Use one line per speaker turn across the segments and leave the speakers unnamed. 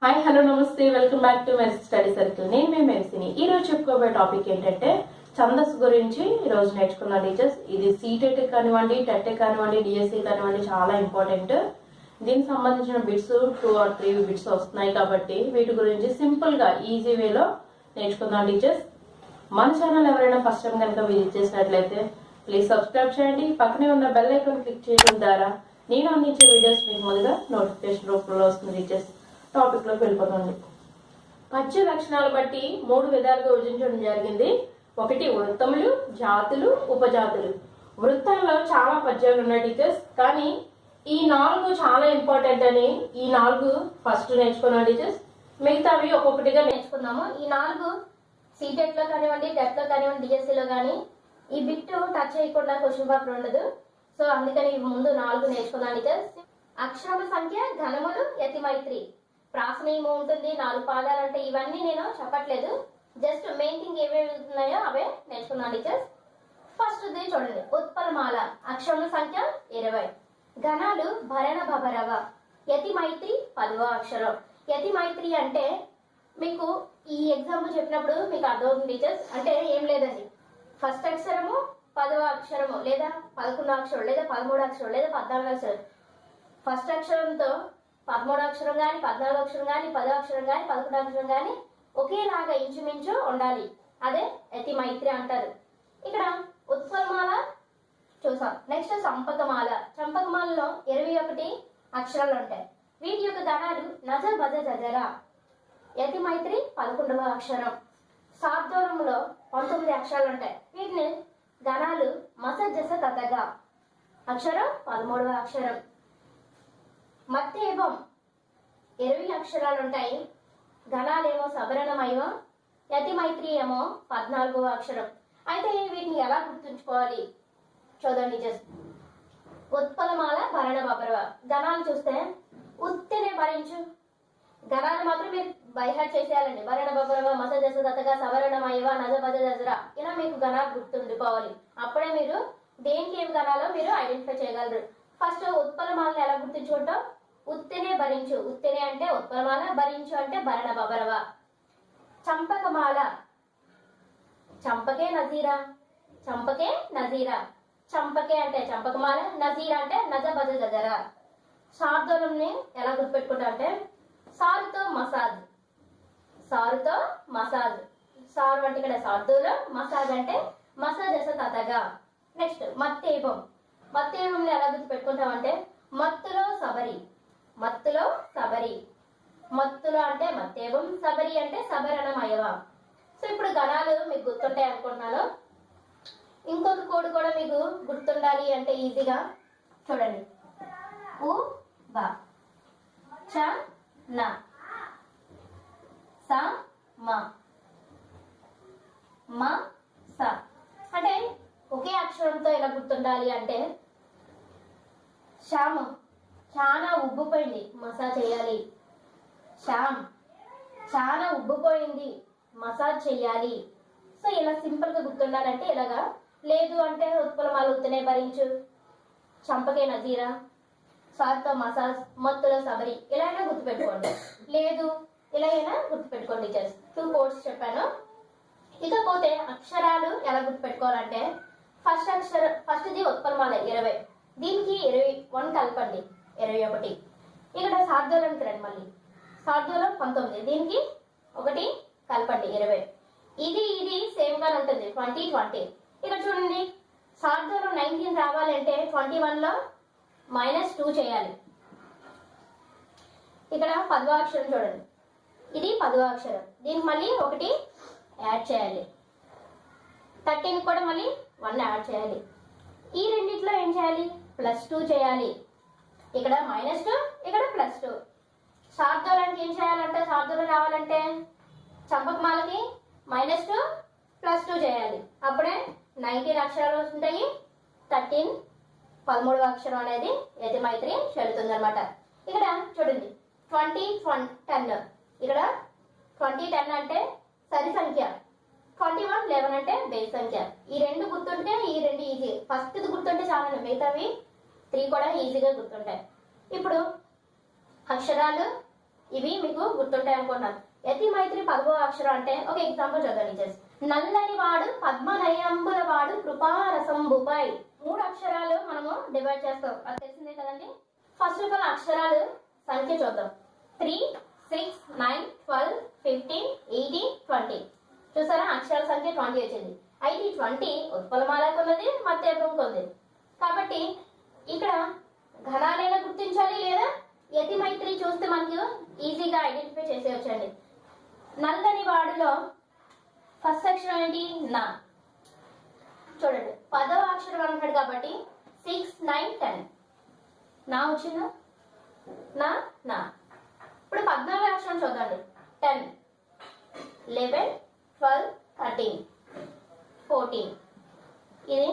Hi hello నమస్తే welcome back to mercy study circle. నేను మీ మెర్సీని. ఈ రోజు చెప్పుకోబోయే టాపిక్ ఏంటంటే ఛందస్ గురించి. ఈ రోజు నేర్చుకున్న టీచర్స్ ఇది సీటెట్ కానివ్వండి, టెట్ కానివ్వండి, డిఎస్సి కానివ్వండి చాలా ఇంపార్టెంట్. దీనికి సంబంధించిన బిట్స్ 2 or 3 బిట్స్ వస్తున్నాయి కాబట్టి వీటి గురించి సింపుల్ గా ఈజీ వేలో నేర్చుకుందాం టీచర్స్. మన ఛానల్ ఎవరైనా ఫస్ట్ టైం కనుక విజిట్ చేసినట్లయితే ప్లీజ్ సబ్స్క్రైబ్ చేయండి. పక్కనే ఉన్న బెల్ ఐకాన్ క్లిక్ చేయడం ద్వారా నేను అందించే వీడియోస్ మీకు ముందుగా నోటిఫికేషన్ రూపంలో వస్తుంది టీచర్స్. టాపిక్ లోకి వెళ్ళిపోతుంది. పద్య లక్షణాలు బట్టి 3 విధాలుగా విభజించడం జరిగింది. ఒకటి వృత్తములు, జాతులు, ఉపజాతులు. వృత్తాల్లో చాలా పద్యాలు ఉన్నాయి టీచర్స్, కానీ ఈ 4 చాలా ఇంపార్టెంట్ అని ఈ 4 ఫస్ట్ నేర్చుకున్నాం టీచర్స్. మిగతావి ఒక్కొక్కటిగా నేర్చుకున్నాము. ఈ 4 సీటెట్ లో కానివ్వండి, టెట్ లో కానివ్వండి, డిఎస్సీలో కానీ ఈ బిట్ టచ్ చేయకుండా క్వశ్చన్ పేపర్ ఉండదు. సో అందుకని ముందు 4 నేర్చుకున్నాం టీచర్స్. అక్షరముల సంఖ్య, ఘనములు, యతిమైత్రి, ప్రాసనీయము ఉంటుంది. 4 పాదాలు అంటే ఇవన్నీ నేను చెప్పట్లేదు, జస్ట్ మెయిన్ థింగ్ ఏమేమి ఉన్నాయో అవే నేర్చుకున్నాను టీచర్స్. ఫస్ట్ చూడండి, ఉత్పలమాల అక్షరముల సంఖ్య 20, ఘనాలు భరణ భభరవ, యతిమైత్రి 10వ అక్షరం. యతిమైత్రి అంటే మీకు ఈ ఎగ్జాంపుల్ చెప్పినప్పుడు మీకు అర్థమవుతుంది టీచర్స్. అంటే ఏం లేదండి, ఫస్ట్ అక్షరము 10వ అక్షరము లేదా 11వ అక్షరం లేదా 13వ అక్షరం లేదా 14వ అక్షరం. ఫస్ట్ అక్షరంతో 13వ అక్షరం కానీ, 14వ అక్షరం కానీ, 10వ అక్షరం కానీ, 11వ అక్షరం కానీ ఒకేలాగా ఇంచుమించు ఉండాలి. అదే యతిమైత్రి అంటారు. ఇక్కడ ఉత్పలమాల చూసాం. నెక్స్ట్ చంపకమాల. చంపకమాలలో 21 అక్షరాలు ఉంటాయి. వీటి యొక్క ఘనాలు నజ బజ జజర. యతిమైత్రి 11వ అక్షరం. శార్దూలంలో 19 అక్షరాలు ఉంటాయి. వీటిని ఘనాలు మస జస తతగా. అక్షరం 13వ అక్షరం. మత్తేవం 20 అక్షరాలు ఉంటాయి. ఘనాలేమో సవరణమైవ, యతిమైత్రి ఏమో 14వ అక్షరం. అయితే వీటిని ఎలా గుర్తుంచుకోవాలి చూడండి జస్ట్. ఉత్పలమాల భరణ బభరవ. ఘనాలు చూస్తే ఉత్తనే భరించు. ఘనాలు మాత్రం మీరు బైహార్ట్ చేసేయాలండి. భరణ బభరవ, మస జస దతగా, సవరణమైవ, నజ బజ దజరా. ఇలా మీకు ఘనాలు గుర్తుండిపోవాలి. అప్పుడే మీరు దేనికి ఏమి ఘనాలో మీరు ఐడెంటిఫై చేయగలరు. ఫస్ట్ ఉత్పలమాలను ఎలా గుర్తుంచుకుంటాం? ఉత్తనే భరించు. ఉత్తనే అంటే ఉత్పలమాల, భరించు అంటే భరణ బభరవ. చంపకమాల చంపకే నజీరా. చంపకే నజీరా. చంపకే అంటే చంపకమాల, నజీరా అంటే నజ బజ జజరా. శార్దూలంని ఎలా గుర్తుపెట్టుకుంటా అంటే సారుతో మసాజ్. సారుతో మసాజ్. సారు అంటే ఇక్కడ శార్దూలం, మసాజ్ అంటే మసాజస తతగా. నెక్స్ట్ మత్తేవం. మత్తేవంని ఎలా గుర్తుపెట్టుకుంటామంటే మత్తులో సబరి. మత్తులో సబరి. మత్తులో అంటే మత్తేవం, సబరి అంటే సబరణమయవ. సో ఇప్పుడు గణాలు మీకు గుర్తుంటాయి అనుకుంటున్నాను. ఇంకొక కోడ్ కూడా మీకు గుర్తుండాలి అంటే ఈజీగా చూడండి. ఉ బ చ న స మ మ స. అంటే ఒకే అక్షరంతో ఎలా గుర్తుండాలి అంటే శ్యామ చాలా ఉబ్బిపోయింది, మసాజ్ చేయాలి. శ్యామ్ చాలా ఉబ్బిపోయింది, మసాజ్ చెయ్యాలి. సో ఇలా సింపుల్ గా గుర్తుండాలంటే ఇలాగా. లేదు అంటే ఉత్పలమాల ఉత్తనే భరించు, చంపకే నజీరా, సార్తో మసాజ్, మత్తులో సబరి. ఇలా అయినా గుర్తుపెట్టుకోండి. లేదు ఇలా అయినా గుర్తుపెట్టుకోండి. జస్ట్ 2 కోడ్స్ చెప్పాను. ఇకపోతే అక్షరాలు ఎలా గుర్తుపెట్టుకోవాలంటే ఫస్ట్ది ఉత్పలమాల 20, దీనికి 21 కలపండి, 21. ఇక్కడ శార్దూలానికి రండి. మళ్ళీ శార్దూలం 19, దీనికి 1 కలపండి, 20. ఇది సేమ్ గానే ఉంటుంది, 20 20. ఇక్కడ చూడండి, శార్దూలం 19 రావాలంటే 21లో -2 చేయాలి. ఇక్కడ 10వ అక్షరం చూడండి, ఇది 10వ అక్షరం, దీనికి మళ్ళీ 1 యాడ్ చేయాలి. 13 కూడా మళ్ళీ 1 యాడ్ చేయాలి. ఈ రెండిట్లో ఏం చేయాలి? +2 చేయాలి. ఇక్కడ -2, ఇక్కడ +2. శార్దూలానికి ఏం చేయాలంటే, శార్దూలం రావాలంటే చంపకమాలకి -2 +2 చేయాలి. అప్పుడే 19 అక్షరాలు ఉంటాయి. 13 13వ అక్షరం అనేది యతిమైత్రి చెల్లుతుంది అనమాట. ఇక్కడ చూడండి 20 10. ఇక్కడ 20 10 అంటే సరి సంఖ్య, 21 11 అంటే బేస్ సంఖ్య. ఈ రెండు గుర్తుంటే ఈ రెండు ఈజీ. ఫస్ట్ గుర్తుంటే చాలా, మిగతావి 3 కూడా ఈజీగా గుర్తుంటాయి. ఇప్పుడు అక్షరాలు
ఇవి మీకు గుర్తుంటాయి అనుకున్నాను. యతి మైత్రి 10వ అక్షరం అంటే ఒక ఎగ్జాంపుల్ చదవండి టీచర్స్. నల్లని వాడు పద్మనయంబుల వాడు కృపారసంబుపై. 3 అక్షరాలు మనము డివైడ్ చేస్తాం, అది తెలిసిందే కదండి. ఫస్ట్ ఆఫ్ ఆల్ అక్షరాలు సంఖ్య చూద్దాం. 3, 6, 9, 12, 15, 18, 20. చూసారా, అక్షరాల సంఖ్య 20 వచ్చింది. అయితే ఈ 20 ఉత్పలమాలకు ఉన్నది, మధ్యపంకి ఉంది. కాబట్టి ఇక్కడ ఘనాలైనా గుర్తించాలి, లేదా యతి మైత్రి చూస్తే మనకు ఈజీగా ఐడెంటిఫై చేసేయచ్చండి. నల్లని వాడులో ఫస్ట్ అక్షరం ఏంటి? నా. చూడండి 10వ అక్షరం అంటాడు కాబట్టి 6, 9, 10 నా వచ్చిందా? నా నా. ఇప్పుడు 14వ అక్షరం చూద్దండి. 10, 11, 12, 13, 14. ఇది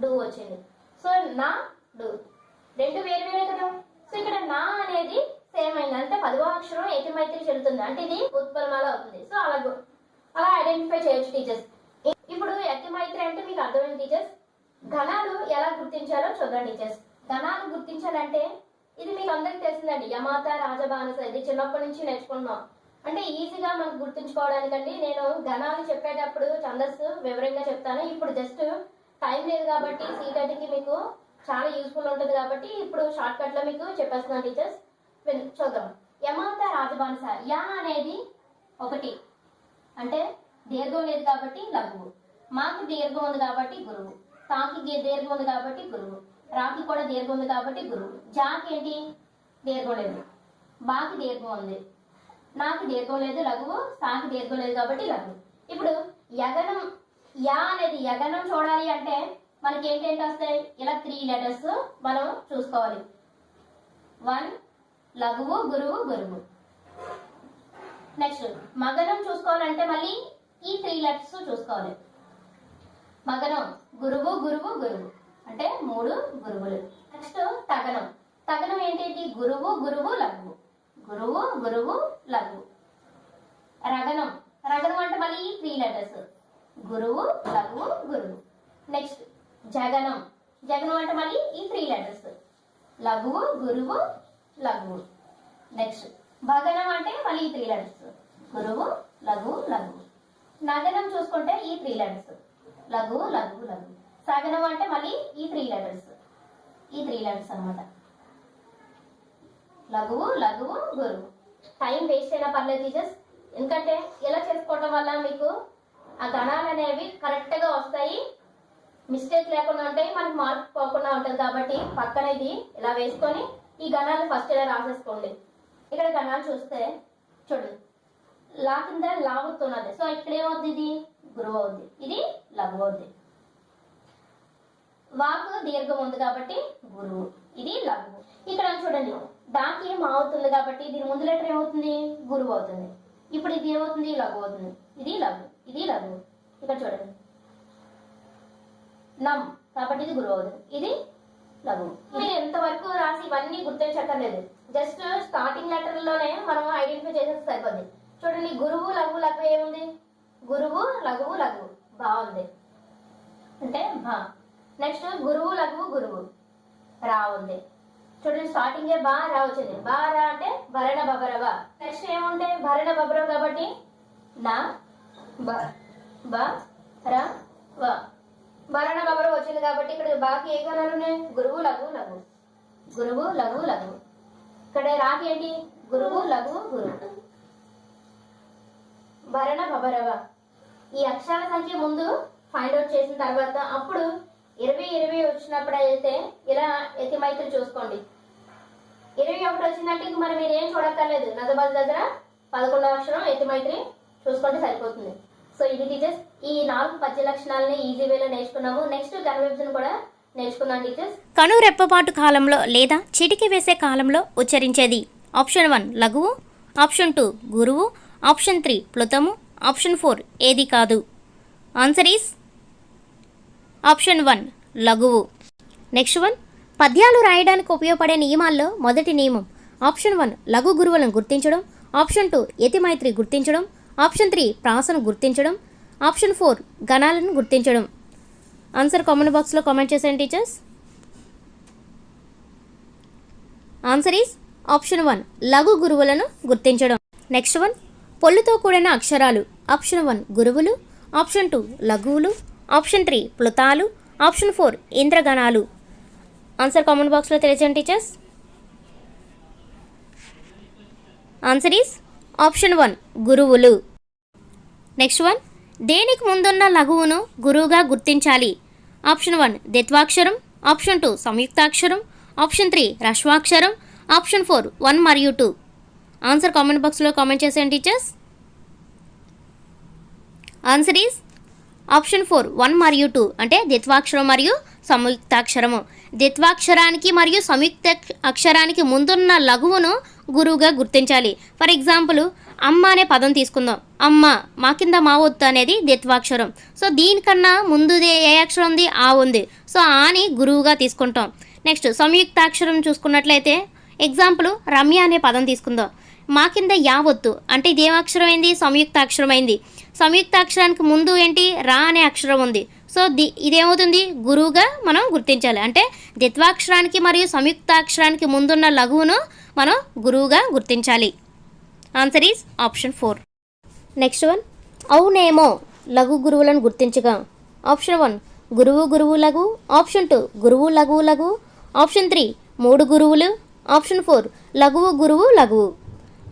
డూ వచ్చింది. సో నా డూ రెండు వేరు వేరే కదా. సో ఇక్కడ నా అనేది సేమ్ అయింది, అంటే 10వ అక్షరం యతి మైత్రి చెల్లుతుంది, అంటే ఇది ఉత్పలమాల అవుతుంది. సో అలా ఐడెంటిఫై చేయొచ్చు టీచర్స్. ఇప్పుడు యతి మైత్రి అంటే మీకు అర్థమైంది టీచర్స్. ఘనాలు ఎలా గుర్తించాలో చూద్దాం టీచర్స్. ఘనాలు గుర్తించాలంటే ఇది మీకు అందరికి తెలిసిందండి, యమాత రాజబానస. ఇది చిన్నప్పటి నుంచి నేర్చుకుంటున్నాం, అంటే ఈజీగా మనకు గుర్తుంచుకోవడానికండి. నేను ఘనాలు చెప్పేటప్పుడు ఛందస్సు వివరంగా చెప్తాను. ఇప్పుడు జస్ట్ టైం లేదు కాబట్టి సీటెట్కి మీకు చాలా యూస్ఫుల్ ఉంటుంది కాబట్టి ఇప్పుడు షార్ట్ కట్ లో మీకు చెప్పేస్తున్నాను టీచర్స్. చూద్దాం. యమాత రాజబానస. యా అనేది 1 అంటే దీర్ఘం లేదు కాబట్టి లఘువు. మాకి దీర్ఘం ఉంది కాబట్టి గురువు. తాకి దీర్ఘం ఉంది కాబట్టి గురువు. రాకి కూడా దీర్ఘం ఉంది కాబట్టి గురువు. జాకి ఏంటి? దీర్ఘం లేదు. బాకి దీర్ఘం ఉంది. నాకి దీర్ఘం లేదు లఘువు. సాకి దీర్ఘం లేదు కాబట్టి లఘువు. ఇప్పుడు యగనం, యా అనేది యగనం చూడాలి అంటే మనకి ఏంటంటే వస్తాయి, ఇలా 3 లెటర్స్ మనం చూసుకోవాలి. 1 లఘువు, గురువు, గురువు. నెక్స్ట్ మగనం చూసుకోవాలంటే మళ్ళీ ఈ 3 లెటర్స్ చూసుకోవాలి. మగనం గురువు, గురువు, గురువు అంటే 3 గురువులు. నెక్స్ట్ తగనం. తగనం ఏంటంటే గురువు, గురువు, లఘువు. గురువు, గురువు, లఘువు. రగనం. రగనం అంటే మళ్ళీ ఈ 3 లెటర్స్ గురువు, లఘువు, గురువు. నెక్స్ట్ జగనం. జగనం అంటే మళ్ళీ ఈ 3 లెటర్స్ లఘువు, గురువు, లఘువు. నెక్స్ట్ భగనం అంటే మళ్ళీ ఈ 3 లెటర్స్ గురువు, లఘువు, లఘువు. నగనం చూసుకుంటే ఈ 3 లెటర్స్ లఘువు, లఘువు, లఘువు. సగనం అంటే మళ్ళీ ఈ 3 లెటర్స్ అన్నమాట. లఘువు, లఘువు, గురువు. టైం వేస్ట్ అయినా పర్లేదు టీచర్స్, ఎందుకంటే ఇలా చేసుకోవడం వల్ల మీకు ఆ గణాలు అనేవి కరెక్ట్ గా వస్తాయి, మిస్టేక్ లేకుండా ఉంటాయి, మనకు మార్క్ పోకుండా ఉంటుంది. కాబట్టి పక్కన ఇది ఇలా వేసుకొని ఈ గణాలు ఫస్ట్ ఇలా రాసేసుకోండి. ఇక్కడ గణాలు చూస్తే చూడండి, లా కింద లా అవుతున్నది. సో ఇక్కడ ఏమవుతుంది? ఇది గురువు అవుద్ది, ఇది లఘువు అవుద్ది. వాకు దీర్ఘం ఉంది కాబట్టి గురువు, ఇది లఘువు. ఇక్కడ చూడండి, దాకి మా అవుతుంది కాబట్టి దీని ముందు లెటర్ ఏమవుతుంది? గురువు అవుతుంది. ఇప్పుడు ఇది ఏమవుతుంది? లఘువు అవుతుంది. ఇది లఘువు, ఇది లఘువు. ఇక్కడ చూడండి, నమ్ కాబట్టి ఇది గురువు అవుతుంది, ఇది లఘువు. మీరు ఎంతవరకు రాసి ఇవన్నీ గుర్తించక్కర్లేదు, జస్ట్ స్టార్టింగ్ లెటర్ లోనే మనం ఐడెంటిఫై చేసేస్తే సరిపోద్ది. చూడండి, గురువు, లఘువు, లఘువు ఏముంది? గురువు, లఘువు, లఘువు బాగుంది అంటే భా. నెక్స్ట్ గురువు, లఘువు, గురువు రా ఉంది. చూడండి, స్టార్టింగ్ బా రా వచ్చింది. బా రా అంటే భరణ బబరవ. నెక్స్ట్ ఏముంటే భరణ బబరవ కాబట్టి నా బ బ ర వ భరణ బబరవ వచ్చింది కాబట్టి ఇక్కడ బాకి ఏ గణాలు ఉన్నాయి? గురువు, లఘువు, లఘువు. గురువు, లఘువు, లఘువు. ఇక్కడ రాకి ఏంటి? గురువు, లఘువు, గురువు. భరణ బబరవ. ఈ అక్షరాల సంఖ్య ముందు ఫైండ్ అవుట్ చేసిన తర్వాత అప్పుడు 20 వచ్చినప్పుడు అయితే ఇలా యతి మైత్రి చూసుకోండి. 21 వచ్చిందంటే ఇంక మనం మీరు ఏం చూడక్కర్లేదు, నజబాజ్ దగ్గర 11వ అక్షరం యతి మైత్రి చూసుకుంటే సరిపోతుంది. సో ఇది టీచర్స్, ఈ 4 పద్య లక్షణాలని ఈజీ వేలో నేర్చుకున్నాము. నెక్స్ట్ ఘన విభజన కూడా నేర్చుకున్నాం టీచర్స్.
కను రెప్పపాటు కాలంలో లేదా చిటికి వేసే కాలంలో ఉచ్చరించేది. ఆప్షన్ 1 లఘువు, ఆప్షన్ 2 గురువు, ఆప్షన్ 3 ప్లుతము, ఆప్షన్ 4 ఏది కాదు. ఆన్సర్ ఈస్ ఆప్షన్ 1 లఘువు. నెక్స్ట్ వన్, పద్యాలు రాయడానికి ఉపయోగపడే నియమాల్లో మొదటి నియమం. ఆప్షన్ 1 లఘు గురువులను గుర్తించడం, ఆప్షన్ 2 యతి మైత్రి గుర్తించడం, ఆప్షన్ 3 ప్రాసను గుర్తించడం, ఆప్షన్ 4 గణాలను గుర్తించడం. ఆన్సర్ కామెంట్ బాక్స్లో కామెంట్ చేసేయండి టీచర్స్. ఆన్సర్ ఈస్ ఆప్షన్ 1 లఘు గురువులను గుర్తించడం. నెక్స్ట్ వన్ పొల్లుతో కూడిన అక్షరాలు. ఆప్షన్ 1 గురువులు, ఆప్షన్ 2 లఘువులు, ఆప్షన్ 3 ప్లుతాలు, ఆప్షన్ 4 ఇంద్రగణాలు. ఆన్సర్ కామెంట్ బాక్స్లో తెలియజేయండి టీచర్స్. ఆన్సర్ ఈస్ ఆప్షన్ 1 గురువులు. నెక్స్ట్ వన్ దేనికి ముందున్న లఘువును గురువుగా గుర్తించాలి. ఆప్షన్ 1 ద్విత్వాక్షరం, ఆప్షన్ 2 సంయుక్తాక్షరం, ఆప్షన్ 3 హ్రస్వాక్షరం, ఆప్షన్ 4 1 మరియు 2. ఆన్సర్ కామెంట్ బాక్స్లో కామెంట్ చేసేయండి టీచర్స్. ఆన్సర్ ఈస్ ఆప్షన్ 4 1 మరియు 2 అంటే ద్విత్వాక్షరం మరియు సంయుక్తాక్షరము. ద్విత్వాక్షరానికి మరియు సంయుక్త అక్షరానికి ముందున్న లఘువును గురువుగా గుర్తించాలి. ఫర్ ఎగ్జాంపుల్ అమ్మ అనే పదం తీసుకుందాం. అమ్మ మా కింద మా ఒత్తు అనేది ద్విత్వాక్షరం. సో దీనికన్నా ముందుది ఏ అక్షరం ఉంది? ఆ ఉంది. సో ఆని గురువుగా తీసుకుంటాం. నెక్స్ట్ సంయుక్తాక్షరం చూసుకున్నట్లయితే ఎగ్జాంపుల్ రమ్య అనే పదం తీసుకుందాం. మా కింద యా ఒత్తు అంటే ఇది ఏం అక్షరం అయింది? సంయుక్తాక్షరం అయింది. సంయుక్తాక్షరానికి ముందు ఏంటి? రా అనే అక్షరం ఉంది. సో ఇదేమవుతుంది? గురువుగా మనం గుర్తించాలి. అంటే ద్విత్వాక్షరానికి మరియు సంయుక్తాక్షరానికి ముందున్న లఘువును మనం గురువుగా గుర్తించాలి. Answer is option 4. Next one అవునేమో లఘు గురువులను గుర్తించగా. ఆప్షన్ 1 గురువు గురువు లఘు, ఆప్షన్ 2 గురువు లఘువు లఘు, ఆప్షన్ 3 3 గురువులు, ఆప్షన్ 4 లఘువు గురువు లఘువు.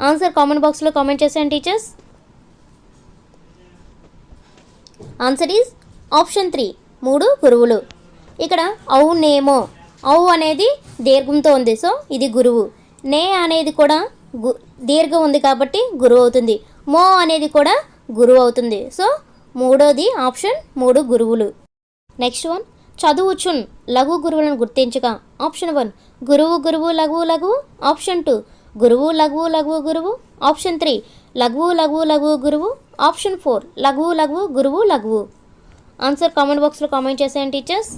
ఆన్సర్ కామెంట్ బాక్స్లో కామెంట్ చేసేయండి టీచర్స్. ఆన్సర్ ఈజ్ ఆప్షన్ 3 3 గురువులు. ఇక్కడ అవునేమో ఔ అనేది దీర్ఘంతో ఉంది. సో ఇది గురువు. నే అనేది కూడా దీర్ఘం ఉంది కాబట్టి గురువు అవుతుంది. మో అనేది కూడా గురువు అవుతుంది. సో మూడోది ఆప్షన్ 3 గురువులు. నెక్స్ట్ వన్ చదువుచున్ లఘు గురువులను గుర్తించగా. ఆప్షన్ 1 గురువు గురువు లఘువు లఘువు, ఆప్షన్ 2 గురువు లఘువు లఘువు గురువు, ఆప్షన్ 3 లఘువు లఘువు లఘువు గురువు, ఆప్షన్ 4 లఘువు లఘువు గురువు లఘువు. ఆన్సర్ కామెంట్ బాక్స్లో కామెంట్ చేసేయండి టీచర్స్.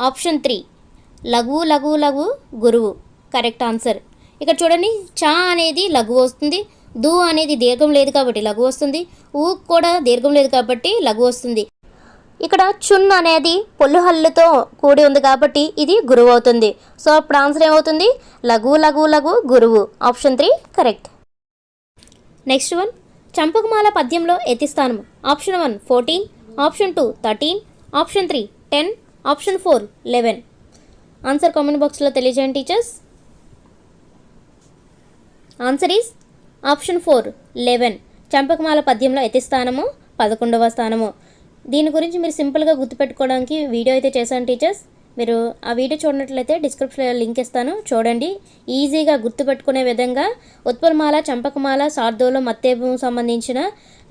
ఆప్షన్ 3 లఘువు లఘువు లఘువు గురువు కరెక్ట్ ఆన్సర్. ఇక్కడ చూడండి చా అనేది లఘువు వస్తుంది, దు అనేది దీర్ఘం లేదు కాబట్టి లఘువు వస్తుంది, ఊ కూడా దీర్ఘం లేదు కాబట్టి లఘువు వస్తుంది. ఇక్కడ చున్ అనేది పొల్లు హల్లుతో కూడి ఉంది కాబట్టి ఇది గురువు అవుతుంది. సో అప్పుడు ఆన్సర్ ఏమవుతుంది? లఘువు లఘువు లఘువు గురువు. Option 3 correct. నెక్స్ట్ వన్ చంపకమాల పద్యంలో ఎత్తిస్థానం. Option 1 14, option 2 13, option 3 10, option 4 11. Answer comment బాక్స్లో తెలియజేయండి టీచర్స్. Answer is option 4 11. చంపకమాల పద్యంలో ఎత్తిస్థానము 11వ స్థానము. దీని గురించి మీరు సింపుల్గా గుర్తుపెట్టుకోవడానికి వీడియో అయితే చేశాను టీచర్స్. మీరు ఆ వీడియో చూడనట్లయితే డిస్క్రిప్షన్లో లింక్ ఇస్తాను, చూడండి. ఈజీగా గుర్తుపెట్టుకునే విధంగా ఉత్పలమాల, చంపకమాల, శార్దూలం, మత్తేబం సంబంధించిన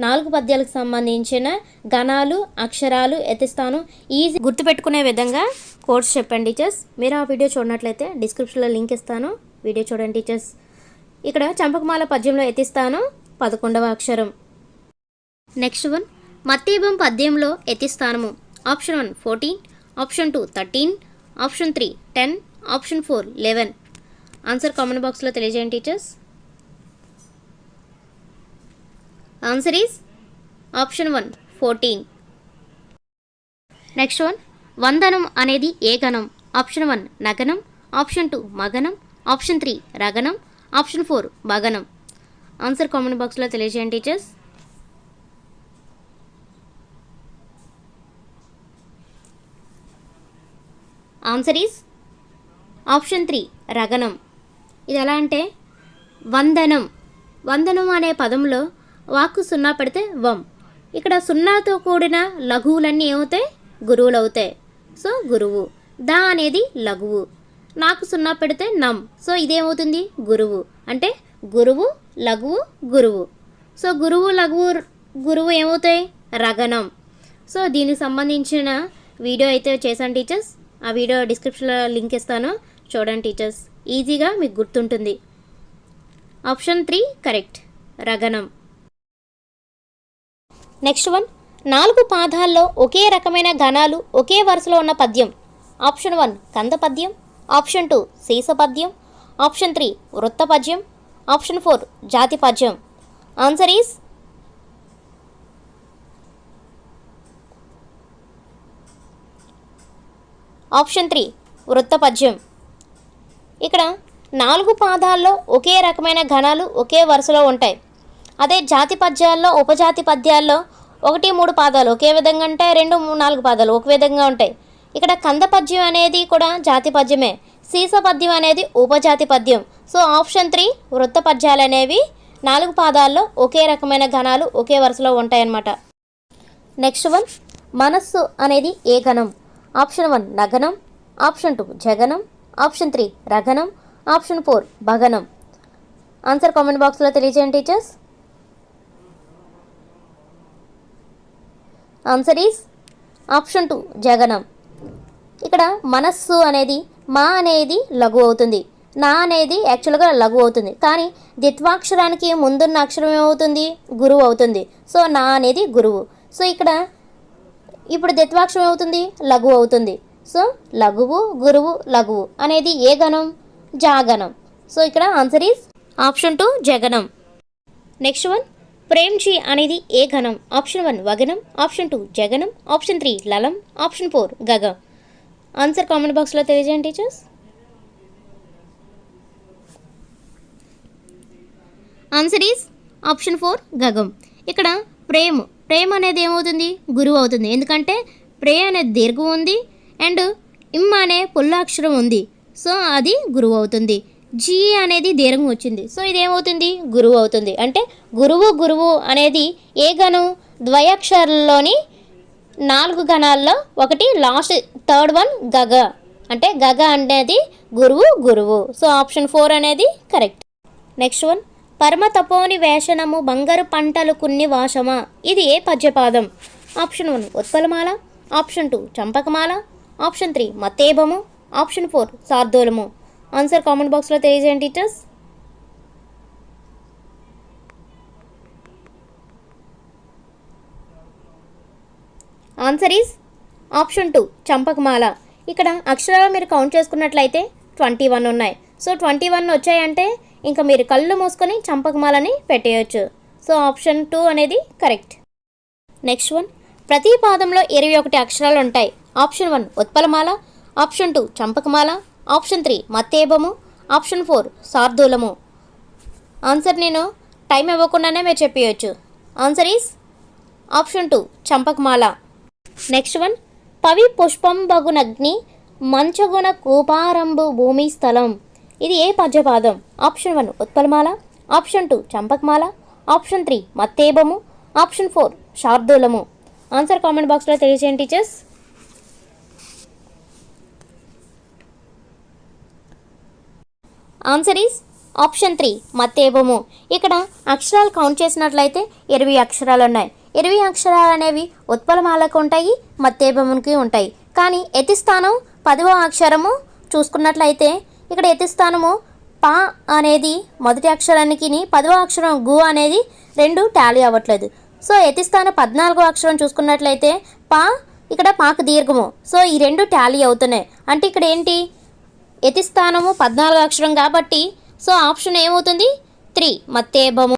4 పద్యాలకు సంబంధించిన గణాలు, అక్షరాలు ఎత్తిస్తాను. ఈజీ గుర్తుపెట్టుకునే విధంగా కోర్స్ చెప్పండి టీచర్స్. మీరు ఆ వీడియో చూడనట్లయితే డిస్క్రిప్షన్లో లింక్ ఇస్తాను, వీడియో చూడండి టీచర్స్. ఇక్కడ చంపకమాల పద్యంలో ఎత్తిస్తాను 11వ అక్షరం. నెక్స్ట్ వన్ మత్తేబం పద్యంలో ఎత్తిస్థానము. Option 1 14, option 2 13, option 3 10, option 4 11. Answer comment బాక్స్లో తెలియజేయండి teachers. Answer is option 1 14. Next one వందనం అనేది ఏ గణం. ఆప్షన్ 1 నగనం, ఆప్షన్ 2 మగనం, ఆప్షన్ 3 రగనం, ఆప్షన్ 4 భగనం. ఆన్సర్ కామెంట్ బాక్స్లో తెలియజేయండి టీచర్స్. ఆన్సర్ ఈజ్ ఆప్షన్ 3 రగనం. ఇది ఎలా అంటే వందనం, వందనం అనే పదంలో వాక్కు సున్నా పెడితే వం. ఇక్కడ సున్నాతో కూడిన లఘువులన్నీ ఏమవుతాయి? గురువులు అవుతాయి. సో గురువు. దా అనేది లఘువు, నాకు సున్నా పెడితే నం. సో ఇదేమవుతుంది? గురువు. అంటే గురువు లఘువు గురువు. సో గురువు లఘువు గురువు ఏమవుతాయి? రగనం. సో దీనికి సంబంధించిన వీడియో అయితే చేశాను టీచర్స్. ఆ వీడియో డిస్క్రిప్షన్లో లింక్ ఇస్తాను, చూడండి టీచర్స్. ఈజీగా మీకు గుర్తుంటుంది. ఆప్షన్ 3 కరెక్ట్ రగనం. నెక్స్ట్ వన్ 4 పాదాల్లో ఒకే రకమైన గణాలు ఒకే వరుసలో ఉన్న పద్యం. ఆప్షన్ 1 కంద పద్యం, ఆప్షన్ 2 సీస పద్యం, ఆప్షన్ 3 వృత్త పద్యం, ఆప్షన్ 4 జాతి పద్యం. ఆన్సర్ ఈజ్ ఆప్షన్ 3 వృత్త పద్యం. ఇక్కడ 4 పాదాల్లో ఒకే రకమైన గణాలు ఒకే వరుసలో ఉంటాయి. అదే జాతి పద్యాల్లో ఉపజాతి పద్యాల్లో 1, 3 పాదాలు ఒకే విధంగా ఉంటాయి, 2, 3, 4 పాదాలు ఒక విధంగా ఉంటాయి. ఇక్కడ కంద పద్యం అనేది కూడా జాతి పద్యమే, సీస పద్యం అనేది ఉపజాతి పద్యం. సో ఆప్షన్ 3 వృత్త పద్యాలు అనేవి 4 పాదాల్లో ఒకే రకమైన గణాలు ఒకే వరుసలో ఉంటాయన్నమాట. నెక్స్ట్ వన్, మనస్సు అనేది ఏ గణం? ఆప్షన్ 1 నగనం, ఆప్షన్ 2 జగనం, ఆప్షన్ 3 రగనం, ఆప్షన్ 4 భగనం. ఆన్సర్ కామెంట్ బాక్స్లో తెలియజేయండి టీచర్స్. ఆన్సర్ ఈస్ ఆప్షన్ 2 జగనం. ఇక్కడ మనస్సు అనేది మా అనేది లఘు అవుతుంది, నా అనేది యాక్చువల్గా లఘు అవుతుంది, కానీ ద్విత్వాక్షరానికి ముందున్న అక్షరం ఏమవుతుంది? గురువు అవుతుంది. సో నా అనేది గురువు. సో ఇక్కడ ఇప్పుడు ద్విత్వాక్షరం ఏమవుతుంది? లఘు అవుతుంది. సో లఘువు, గురువు, లఘువు అనేది ఏ గణం? జాగణం. సో ఇక్కడ ఆన్సర్ ఈస్ ఆప్షన్ 2 జగనం. నెక్స్ట్ వన్, ప్రేమ్జీ అనేది ఏ గణం? ఆప్షన్ 1 వగనం, ఆప్షన్ 2 జగనం, ఆప్షన్ 3 లలం, ఆప్షన్ 4 గగం. ఆన్సర్ కామెంట్ బాక్స్లో తెలియజేయండి టీచర్స్. ఆన్సర్ ఈస్ ఆప్షన్ 4 గగం. ఇక్కడ ప్రేమ్ అనేది ఏమవుతుంది? గురువు అవుతుంది, ఎందుకంటే ప్రే అనేది దీర్ఘం ఉంది అండ్ ఇమ్ అనే పుల్లాక్షరం ఉంది. సో అది గురువు అవుతుంది. జీ అనేది దీర్ఘం వచ్చింది, సో ఇది ఏమవుతుంది? గురువు అవుతుంది. అంటే గురువు అనేది ఏ గణం? ద్వయాక్షరాల్లోని 4 గణాల్లో ఒకటి, లాస్ట్ థర్డ్ వన్ గగ. అంటే గగ అనేది గురువు. సో ఆప్షన్ 4 అనేది కరెక్ట్. నెక్స్ట్ వన్, పరమ తపోని వేషనము బంగారు పంటలు కొన్ని వాషమా. ఇది ఏ పద్యపాదం? ఆప్షన్ 1 ఉత్పలమాల, ఆప్షన్ 2 చంపకమాల, ఆప్షన్ 3 మత్తేభము, ఆప్షన్ 4 శార్దూలము. ఆన్సర్ కామెంట్ బాక్స్లో తెలియజేయండి టీచర్స్. ఆన్సర్ ఈజ్ ఆప్షన్ 2 చంపకమాల. ఇక్కడ అక్షరాలు మీరు కౌంట్ చేసుకున్నట్లయితే 21 ఉన్నాయి. సో 21 వచ్చాయంటే ఇంకా మీరు కళ్ళు మూసుకొని చంపకమాలని పెట్టేయచ్చు. సో ఆప్షన్ 2 అనేది కరెక్ట్. నెక్స్ట్ వన్, ప్రతి పాదంలో 21 అక్షరాలు ఉంటాయి. ఆప్షన్ 1 ఉత్పలమాల, ఆప్షన్ 2 చంపకమాల, ఆప్షన్ 3 మత్తేభము, ఆప్షన్ 4 శార్దూలము. ఆన్సర్ నేను టైం ఇవ్వకుండానే మీరు చెప్పేయచ్చు. ఆన్సర్ ఈస్ ఆప్షన్ 2 చంపకమాల. నెక్స్ట్ వన్, పవి పుష్పం బగునగ్ని మంచగుణ కూపారంబు భూమి స్థలం. ఇది ఏ పద్యపాదం? ఆప్షన్ 1 ఉత్పలమాల, ఆప్షన్ 2 చంపకమాల, ఆప్షన్ 3 మత్తేభము, ఆప్షన్ 4 శార్దూలము. ఆన్సర్ కామెంట్ బాక్స్లో తెలియజేయండి టీచర్స్. ఆన్సర్ ఈస్ ఆప్షన్ 3 మత్తేభము. ఇక్కడ అక్షరాలు కౌంట్ చేసినట్లయితే 20 అక్షరాలు ఉన్నాయి. 20 అక్షరాలు అనేవి ఉత్పలమాలకు ఉంటాయి, మత్తేభమునికి ఉంటాయి. కానీ యతిస్థానం 10వ అక్షరము చూసుకున్నట్లయితే ఇక్కడ యతిస్థానము పా అనేది మొదటి అక్షరానికి 10వ అక్షరం గు అనేది 2 టాలీ అవ్వట్లేదు. సో యతిస్థానం 14వ అక్షరం చూసుకున్నట్లయితే పా, ఇక్కడ పాకు దీర్ఘము. సో ఈ 2 టాలీ అవుతున్నాయి. అంటే ఇక్కడ ఏంటి? యతిస్థానము 14వ అక్షరం కాబట్టి సో ఆప్షన్ ఏమవుతుంది? 3 మత్తేభము.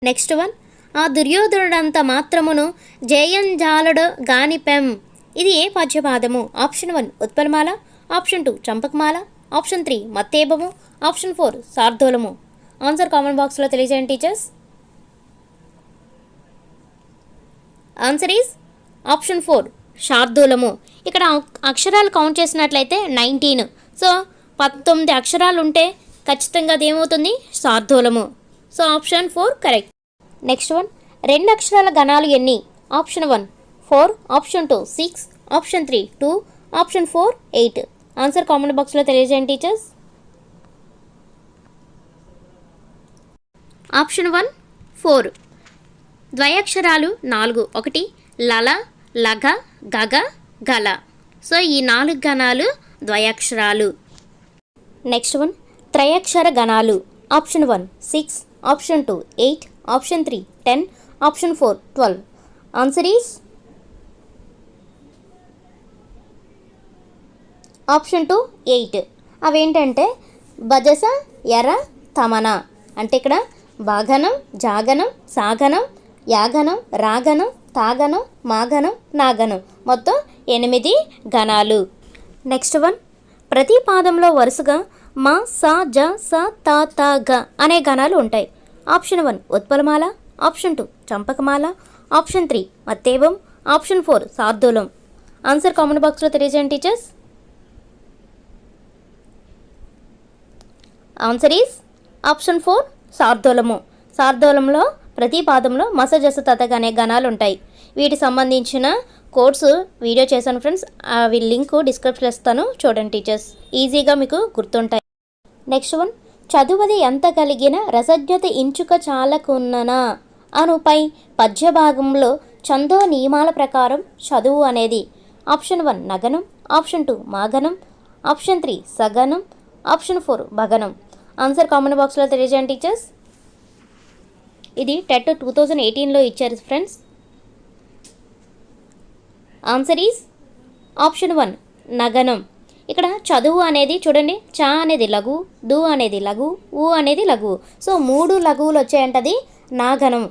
నెక్స్ట్ వన్, ఆ దుర్యోధనుడంత మాత్రమును జయంజాలుడు గానిపెం. ఇది ఏ పద్యపాదము? ఆప్షన్ 1 ఉత్పలమాల, ఆప్షన్ 2 చంపకమాల, ఆప్షన్ 3 మత్తేభము, ఆప్షన్ 4 శార్దూలము. ఆన్సర్ కామెంట్ బాక్స్లో తెలియజేయండి టీచర్స్. ఆన్సర్ ఈజ్ ఆప్షన్ 4 శార్దూలము. ఇక్కడ అక్షరాలు కౌంట్ చేసినట్లయితే 19. సో 19 అక్షరాలు ఉంటే ఖచ్చితంగా అది ఏమవుతుంది? శార్దూలము. So option 4 correct. Next one, 2 అక్షరాల గణాలు ఎన్ని? Option 1 4, option 2 6, option 3 2, option 4 8. Answer comment బాక్స్లో తెలియజేయండి టీచర్స్. ఆప్షన్ 1 4. ద్వయాక్షరాలు 4, ఒకటి లల, లగ, గగ, గల. సో ఈ 4 గణాలు ద్వయాక్షరాలు. నెక్స్ట్ వన్, త్రయాక్షర గణాలు. Option 1 6, option 2 8, option 3 10, option 4 12. Answer is option 2 8. అవేంటంటే భజస, ఎర, తమన. అంటే ఇక్కడ బాగనం, జాగనం, సాగనం, యాగనం, రాగనం, తాగనం, మాగనం, నాగనం. మొత్తం 8 గణాలు. నెక్స్ట్ వన్, ప్రతి పాదంలో వరుసగా మా సా జ స త త గ అనే గణాలు ఉంటాయి. ఆప్షన్ 1 ఉత్పలమాల, ఆప్షన్ 2 చంపకమాల, ఆప్షన్ 3 మత్తేవం, ఆప్షన్ 4 శార్దూలం. ఆన్సర్ కామెంట్ బాక్స్లో తెలియజేయండి టీచర్స్. ఆన్సర్ ఈస్ ఆప్షన్ 4 శార్దూలము. శార్దూలంలో ప్రతి పాదంలో మస జస తతగ అనే గణాలు ఉంటాయి. వీటికి సంబంధించిన కోర్సు వీడియో చేశాను ఫ్రెండ్స్, అవి లింక్ డిస్క్రిప్షన్ ఇస్తాను, చూడండి టీచర్స్, ఈజీగా మీకు గుర్తుంటాయి. నెక్స్ట్ వన్, చదువది ఎంత కలిగిన రసజ్ఞత ఇంచుక చాలకున్ననా అనుపై పద్య భాగంలో ఛందో నియమాల ప్రకారం చదువు అనేది. ఆప్షన్ 1 నగనం, ఆప్షన్ 2 మాగనం, ఆప్షన్ 3 సగనం, ఆప్షన్ 4 భగనం. ఆన్సర్ కామెంట్ బాక్స్లో తెలియజేయండి టీచర్స్. ఇది టెట్ 2018లో ఇచ్చారు ఫ్రెండ్స్. ఆన్సర్ ఈజ్ ఆప్షన్ 1 నగనం. ఇక్కడ చదువు అనేది చూడండి, చ అనేది లఘు, దు అనేది లఘు, ఊ అనేది లఘు. సో 3 లఘువులు వచ్చాయంటది నాగనం.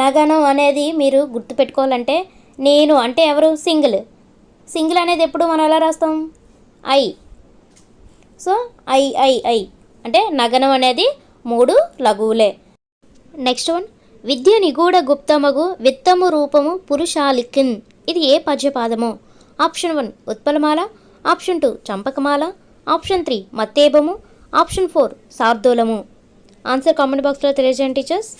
నగనం అనేది మీరు గుర్తుపెట్టుకోవాలంటే, నేను అంటే ఎవరు, సింగిల్. సింగిల్ అనేది ఎప్పుడు మనం ఎలా రాస్తాం, I. So I I I అంటే నగనం అనేది 3 లఘువులే. నెక్స్ట్ వన్, విద్య నిగూఢ గుప్తమగు విత్తము రూపము పురుషాలికిన్. ఇది ఏ పద్యపాదము. ఆప్షన్ 1 ఉత్పలమాల, ఆప్షన్ 2 చంపకమాల, ఆప్షన్ 3 మత్తేబము, ఆప్షన్ 4 శార్దూలము. ఆన్సర్ కామెంట్ బాక్స్లో తెలియజేయండి టీచర్స్.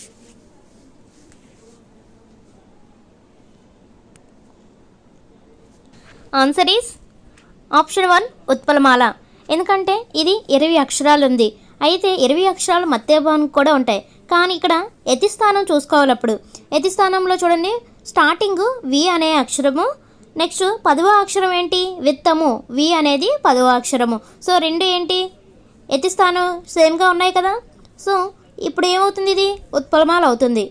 ఆన్సర్ ఈస్ ఆప్షన్ 1 ఉత్పలమాల. ఎందుకంటే ఇది 20 అక్షరాలు ఉంది. అయితే 20 అక్షరాలు మత్తేబానికి కూడా ఉంటాయి. కానీ ఇక్కడ యతి స్థానం చూసుకోవాలి. అప్పుడు యతి స్థానంలో చూడండి, స్టార్టింగ్ వి అనే అక్షరము, నెక్స్ట్ 10వ అక్షరం ఏంటి, విత్తము, వి అనేది 10వ అక్షరము. సో రెండు ఏంటి, యతి స్థానం సేమ్గా ఉన్నాయి కదా. సో ఇప్పుడు ఏమవుతుంది, ఇది ఉత్పలమాల అవుతుంది.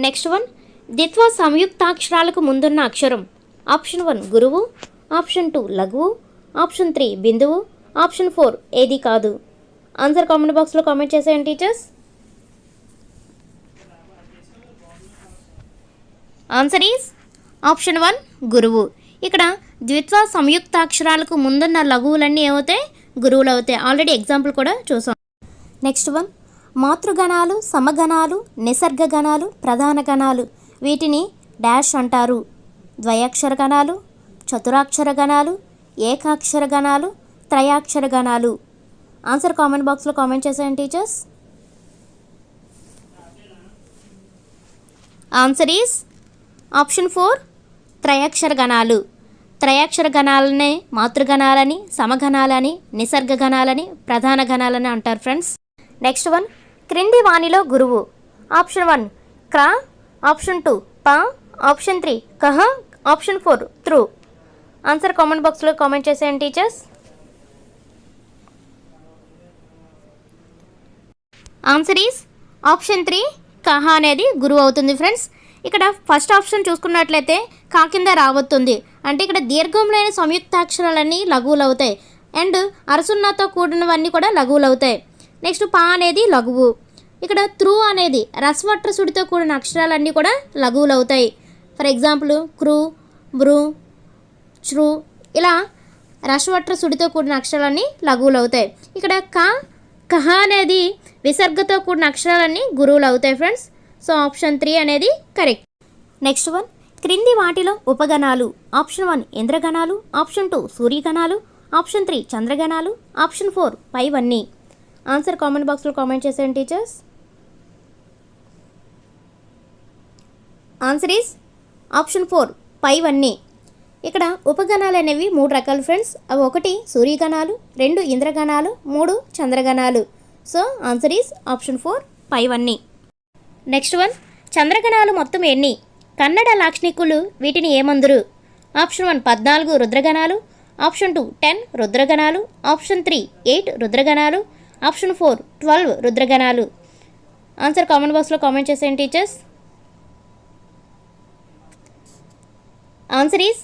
నెక్స్ట్ వన్, ద్విత్వ సంయుక్తాక్షరాలకు ముందున్న అక్షరం. ఆప్షన్ 1 గురువు, ఆప్షన్ 2 లఘువు, ఆప్షన్ 3 బిందువు, ఆప్షన్ 4 ఏది కాదు. ఆన్సర్ కామెంట్ బాక్స్లో కామెంట్ చేసేయండి టీచర్స్. ఆన్సర్ ఈజ్ ఆప్షన్ 1 గురువు. ఇక్కడ ద్విత్వ సంయుక్తాక్షరాలకు ముందున్న లఘువులన్నీ ఏమవుతాయి, గురువులు అవుతాయి. ఆల్రెడీ ఎగ్జాంపుల్ కూడా చూసాం. నెక్స్ట్ వన్, మాతృగణాలు, సమగణాలు, నిసర్గ గణాలు, ప్రధాన గణాలు, వీటిని డాష్ అంటారు. ద్వయాక్షర గణాలు, చతురాక్షర గణాలు, ఏకాక్షర గణాలు, త్రయాక్షర గణాలు. ఆన్సర్ కామెంట్ బాక్స్లో కామెంట్ చేసేయండి టీచర్స్. ఆన్సర్ ఈజ్ ఆప్షన్ 4 త్రయాక్షర గణాలు. త్రయాక్షర గణాలనే మాతృగణాలని, సమగణాలని, నిసర్గ గణాలని, ప్రధాన గణాలని అంటారు ఫ్రెండ్స్. నెక్స్ట్ వన్, క్రింది వాణిలో గురువు. ఆప్షన్ 1 క్ర, ఆప్షన్ 2 ప, ఆప్షన్ 3 కహ, ఆప్షన్ 4 త్రూ. ఆన్సర్ కామెంట్ బాక్స్లో కామెంట్ చేసేయండి టీచర్స్. ఆన్సర్ ఈస్ ఆప్షన్ 3 కహ అనేది గురువు అవుతుంది ఫ్రెండ్స్. ఇక్కడ ఫస్ట్ ఆప్షన్ చూసుకున్నట్లయితే కా కింద రావస్తుంది, అంటే ఇక్కడ దీర్ఘం లేని సంయుక్తాక్షరాలన్నీ లఘువులు అవుతాయి. అండ్ అరసున్నతో కూడినవన్నీ కూడా లఘువులు అవుతాయి. నెక్స్ట్ పా అనేది లఘువు. ఇక్కడ త్రూ అనేది రస్వట్ర సుడితో కూడిన అక్షరాలన్నీ కూడా లఘువులు అవుతాయి. ఫర్ ఎగ్జాంపుల్ క్రూ, బ్రూ, చ్రూ, ఇలా రస్వట్ర సుడితో కూడిన అక్షరాలన్నీ లఘువులు అవుతాయి. ఇక్కడ క, కహ అనేది విసర్గతో కూడిన అక్షరాలన్నీ గురువులు అవుతాయి ఫ్రెండ్స్. సో ఆప్షన్ 3 అనేది కరెక్ట్. నెక్స్ట్ వన్, క్రింది వాటిలో ఉపగణాలు. ఆప్షన్ 1 ఇంద్రగణాలు, ఆప్షన్ 2 సూర్యగణాలు, ఆప్షన్ 3 చంద్రగణాలు, ఆప్షన్ 4 పైవన్నీ. ఆన్సర్ కామెంట్ బాక్స్లో కామెంట్ చేసేయండి టీచర్స్. ఆన్సర్ ఈస్ ఆప్షన్ 4 పైవన్నీ. ఇక్కడ ఉపగణాలు అనేవి 3 రకాలు ఫ్రెండ్స్. అవి 1 సూర్యగణాలు, 2 ఇంద్రగణాలు, 3 చంద్రగణాలు. సో ఆన్సర్ ఈస్ ఆప్షన్ 4 పైవన్నీ. నెక్స్ట్ వన్, చంద్రగణాలు మొత్తం ఎన్ని, కన్నడ లాక్షణికులు వీటిని ఏమందురు. ఆప్షన్ 1 14 రుద్రగణాలు, ఆప్షన్ 2 10 రుద్రగణాలు, ఆప్షన్ 3 8 రుద్రగణాలు, ఆప్షన్ 4 12 రుద్రగణాలు. ఆన్సర్ కామెంట్ బాక్స్లో కామెంట్ చేసేయండి టీచర్స్. ఆన్సర్ ఈస్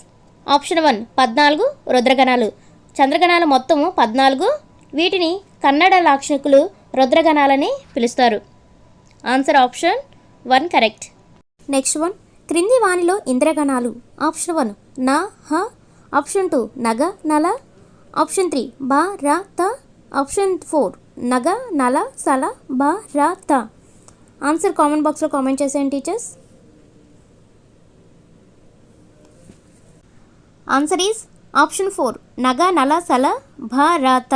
ఆప్షన్ 1 14 రుద్రగణాలు. చంద్రగణాలు మొత్తము 14, వీటిని కన్నడ లాక్షణికులు రుద్రగణాలని పిలుస్తారు. Answer option 1 correct. Next one, క్రింది వాణిలో ఇంద్రగణాలు. ఆప్షన్ 1 న, హ, ఆప్షన్ 2 నగ, నల, ఆప్షన్ 3 బ, ర, త, ఆప్షన్ 4 నగ నల సల బ ర త. ఆన్సర్ కామెంట్ బాక్స్లో కామెంట్ చేసేయండి టీచర్స్. ఆన్సర్ ఈజ్ ఆప్షన్ 4 నగ నల సల భ ర త.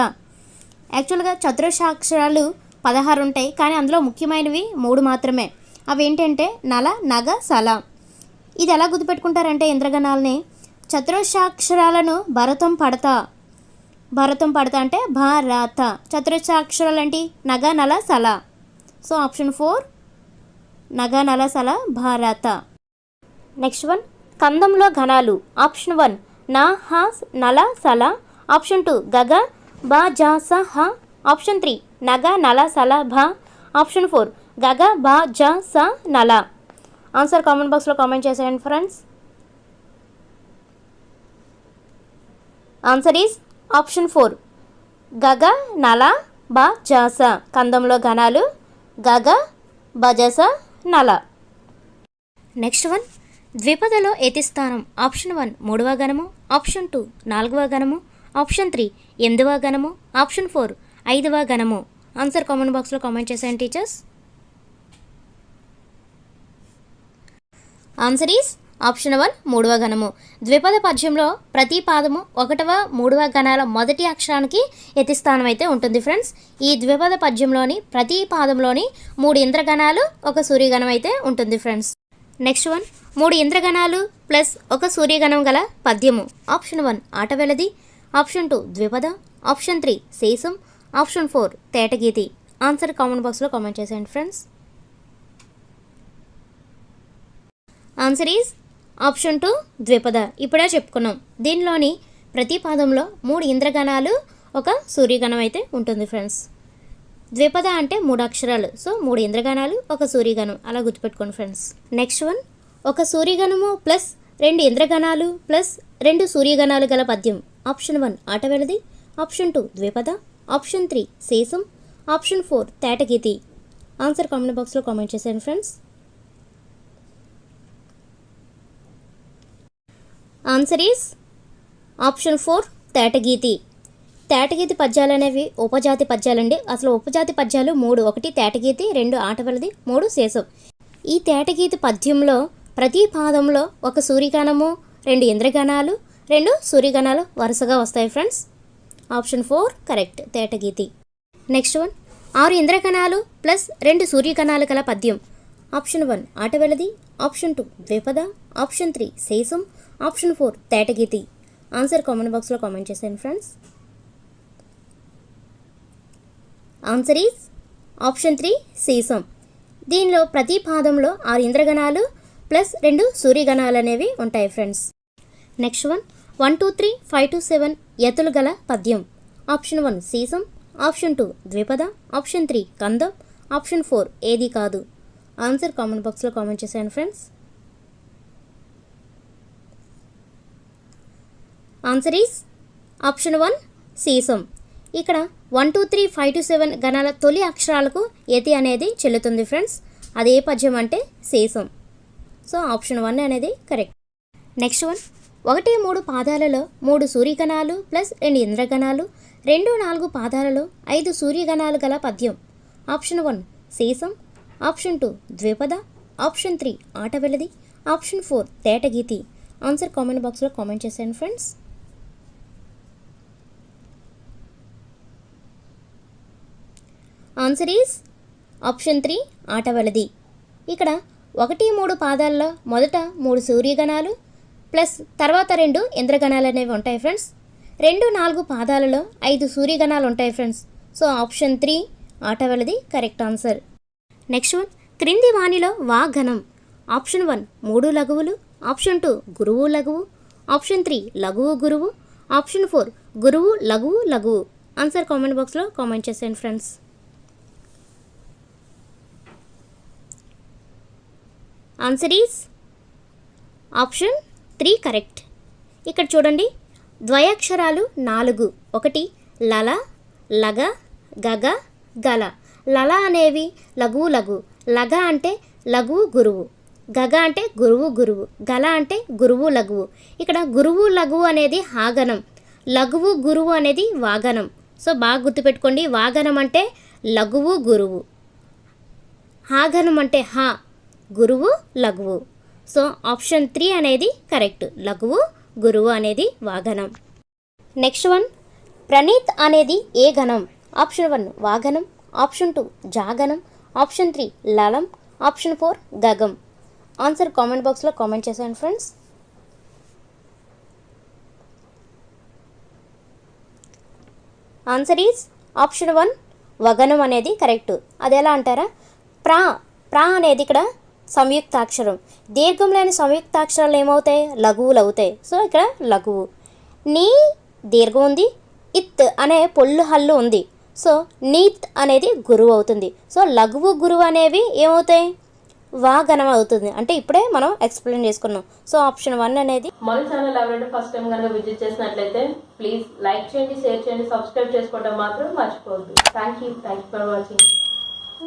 యాక్చువల్గా చతురస్రాక్షరాలు 16 ఉంటాయి, కానీ అందులో ముఖ్యమైనవి 3 మాత్రమే. అవి ఏంటంటే నల నగ సల. ఇది ఎలా గుర్తుపెట్టుకుంటారంటే ఇంద్రగణాలని చతురస్రాక్షరాలను భరతం పడతా అంటే భారత. చతురస్రాక్షరాలు ఏంటి? నగ నల సల. సో ఆప్షన్ 4 నగ నల సల భారత. నెక్స్ట్ వన్ కందంలో ఘనాలు. ఆప్షన్ 1 నా హ నల సల. ఆప్షన్ 2 గగ బ జ స హ. ఆప్షన్ 3 నగ నల సల భ. ఆప్షన్ 4 గగ బ జ స నల. ఆన్సర్ కామెంట్ బాక్స్లో కామెంట్ చేసేయండి ఫ్రెండ్స్. ఆన్సర్ ఈజ్ ఆప్షన్ 4 గగ నల బ జ స. కందంలో ఘనాలు గగ బజస నల. నెక్స్ట్ వన్ ద్విపదలో ఏతిస్థానం. ఆప్షన్ 1 3వ గణము. ఆప్షన్ 2 4వ గణము. ఆప్షన్ 3 8వ గణము. ఆప్షన్ 4 5వ గణము. ఆన్సర్ కామెంట్ బాక్స్లో కామెంట్ చేసేయండి టీచర్స్. ఆన్సర్ ఈజ్ ఆప్షన్ 1 3వ గణము. ద్విపద పద్యంలో ప్రతి పాదము 1వ 3వ గణాల మొదటి అక్షరానికి యతిస్థానం అయితే ఉంటుంది ఫ్రెండ్స్. ఈ ద్విపద పద్యంలోని ప్రతి పాదంలోని 3 ఇంద్రగణాలు 1 సూర్యగణం అయితే ఉంటుంది ఫ్రెండ్స్. నెక్స్ట్ వన్ 3 ఇంద్రగణాలు ప్లస్ 1 సూర్యగణం గల పద్యము. ఆప్షన్ 1 ఆటవెలది. ఆప్షన్ 2 ద్విపద. ఆప్షన్ 3 శేషం. ఆప్షన్ 4 తేటగీతి. ఆన్సర్ కామెంట్ బాక్స్లో కామెంట్ చేసేయండి ఫ్రెండ్స్. Answer is option 2 ద్విపద. ఇప్పుడే చెప్పుకున్నాం. దీనిలోని ప్రతి పాదంలో 3 ఇంద్రగణాలు 1 సూర్యగణం అయితే ఉంటుంది ఫ్రెండ్స్. ద్విపద అంటే 3 అక్షరాలు. సో 3 ఇంద్రగణాలు 1 సూర్యగణం అలా గుర్తుపెట్టుకోండి ఫ్రెండ్స్. నెక్స్ట్ వన్ 1 సూర్యగణము ప్లస్ 2 ఇంద్రగణాలు ప్లస్ 2 సూర్యగణాలు గల పద్యం. ఆప్షన్ 1 ఆటవెలది. ఆప్షన్ 2 ద్విపద. ఆప్షన్ 3 శేషం. ఆప్షన్ 4 తేటగీతి. ఆన్సర్ కామెంట్ బాక్స్లో కామెంట్ చేసేయండి ఫ్రెండ్స్. ఆన్సర్ ఈజ్ ఆప్షన్ 4 తేటగీతి. తేటగీతి పద్యాలు అనేవి ఉపజాతి పద్యాలండి. అసలు ఉపజాతి పద్యాలు 3. 1 తేటగీతి, 2 ఆటవెలది, 3 శేషం. ఈ తేటగీతి పద్యంలో ప్రతి పాదంలో 1 సూర్యగణము, 2 ఇంద్రగణాలు, 2 సూర్యగణాలు వరుసగా వస్తాయి ఫ్రెండ్స్. ఆప్షన్ 4 కరెక్ట్ తేటగీతి. నెక్స్ట్ వన్ 6 ఇంద్రగణాలు ప్లస్ 2 సూర్యగణాలు గల పద్యం. ఆప్షన్ 1 ఆటవెలది. ఆప్షన్ 2 ద్విపద. ఆప్షన్ 3 శేషం. ఆప్షన్ 4 తేటగీతి. ఆన్సర్ కామెంట్ బాక్స్లో కామెంట్ చేసేయండి ఫ్రెండ్స్. ఆన్సర్ ఈజ్ ఆప్షన్ 3 శేషం. దీనిలో ప్రతి పాదంలో 6 ఇంద్రగణాలు ప్లస్ 2 సూర్యగణాలు అనేవి ఉంటాయి ఫ్రెండ్స్. నెక్స్ట్ వన్ 1 2 3 5 to 7 యతులు గల పద్యం. ఆప్షన్ 1 శేషం. ఆప్షన్ 2 ద్విపద. ఆప్షన్ 3 కందం. ఆప్షన్ 4 ఏది కాదు. ఆన్సర్ కామెంట్ బాక్స్లో కామెంట్ చేసేయండి ఫ్రెండ్స్. ఆన్సర్ ఈజ్ ఆప్షన్ 1 శేషం. ఇక్కడ 1 2 3 5 to 7 గణాల తొలి అక్షరాలకు యతి అనేది చెల్లుతుంది ఫ్రెండ్స్. అదే పద్యం అంటే శేషం. సో ఆప్షన్ 1 అనేది కరెక్ట్. నెక్స్ట్ వన్ 1 3 పాదాలలో 3 సూర్యగణాలు ప్లస్ 2 ఇంద్రగణాలు, 2 4 పాదాలలో 5 సూర్యగణాలు గల పద్యం. ఆప్షన్ 1 శేషం. ఆప్షన్ 2 ద్విపద. ఆప్షన్ 3 ఆటవెలది. ఆప్షన్ 4 తేటగీతి. ఆన్సర్ కామెంట్ బాక్స్లో కామెంట్ చేసేయండి ఫ్రెండ్స్. ఆన్సర్ ఈజ్ ఆప్షన్ 3 ఆటవెలది. ఇక్కడ 1 3 పాదాల్లో మొదట 3 సూర్యగణాలు ప్లస్ తర్వాత 2 ఇంద్రగణాలు అనేవి ఉంటాయి ఫ్రెండ్స్. 2 4 పాదాలలో 5 సూర్యగణాలు ఉంటాయి ఫ్రెండ్స్. సో ఆప్షన్ 3 ఆటవెలది కరెక్ట్ ఆన్సర్. నెక్స్ట్ వన్ క్రింది వాణిలో వాగణం. ఆప్షన్ 1 3 లఘువులు. ఆప్షన్ 2 గురువు లఘువు. ఆప్షన్ 3 లఘువు గురువు. ఆప్షన్ 4 గురువు లఘువు లఘువు. ఆన్సర్ కామెంట్ బాక్స్లో కామెంట్ చేసేయండి friends. Answer is option 3 correct. ఇక్కడ చూడండి ద్వయాక్షరాలు 4. 1 లల, లగ, గగ, గల. లల అనేవి లఘువు లఘు. లగ అంటే లఘువు గురువు. గగ అంటే గురువు గురువు. గల అంటే గురువు లఘువు. ఇక్కడ గురువు లఘువు అనేది హాగనం, లఘువు గురువు అనేది వాగనం. సో బాగా గుర్తుపెట్టుకోండి. వాగనం అంటే లఘువు గురువు, హాగనం అంటే హా గురువు లఘువు. సో ఆప్షన్ 3 అనేది కరెక్ట్. లఘువు గురువు అనేది వాగనం. నెక్స్ట్ వన్, ప్రణీత్ అనేది ఏ గణం? ఆప్షన్ 1 వాగనం, ఆప్షన్ 2 జాగనం, ఆప్షన్ 3 లలం, ఆప్షన్ 4 గగం. ఆన్సర్ కామెంట్ బాక్స్లో కామెంట్ చేశాను ఫ్రెండ్స్. ఆన్సర్ ఈజ్ ఆప్షన్ 1 వగనం అనేది కరెక్ట్. అది ఎలా అంటారా, ప్రా అనేది ఇక్కడ సంయుక్తాక్షరం. దీర్ఘం లేని సంయుక్తాక్షరాలు ఏమవుతాయి? లఘువులు అవుతాయి. సో ఇక్కడ లఘువు. నీ దీర్ఘం ఉంది, ఇత్ అనే పొల్లు హల్లు ఉంది. సో నీత్ అనేది గురువు అవుతుంది. సో లఘువు గురువు అనేవి ఏమవుతాయి? వాగనం అవుతుంది. అంటే ఇప్పుడే మనం ఎక్స్ప్లెయిన్ చేసుకున్నాం. సో ఆప్షన్ 1 అనేది.
మన ఛానల్ ఎవరైనా ఫస్ట్ టైం కనుక విజిట్ చేసినట్లయితే ప్లీజ్ లైక్ చేయండి, షేర్ చేయండి, సబ్స్క్రైబ్ చేసుకోవడం మాత్రం మర్చిపోవద్దు. Thank you for watching.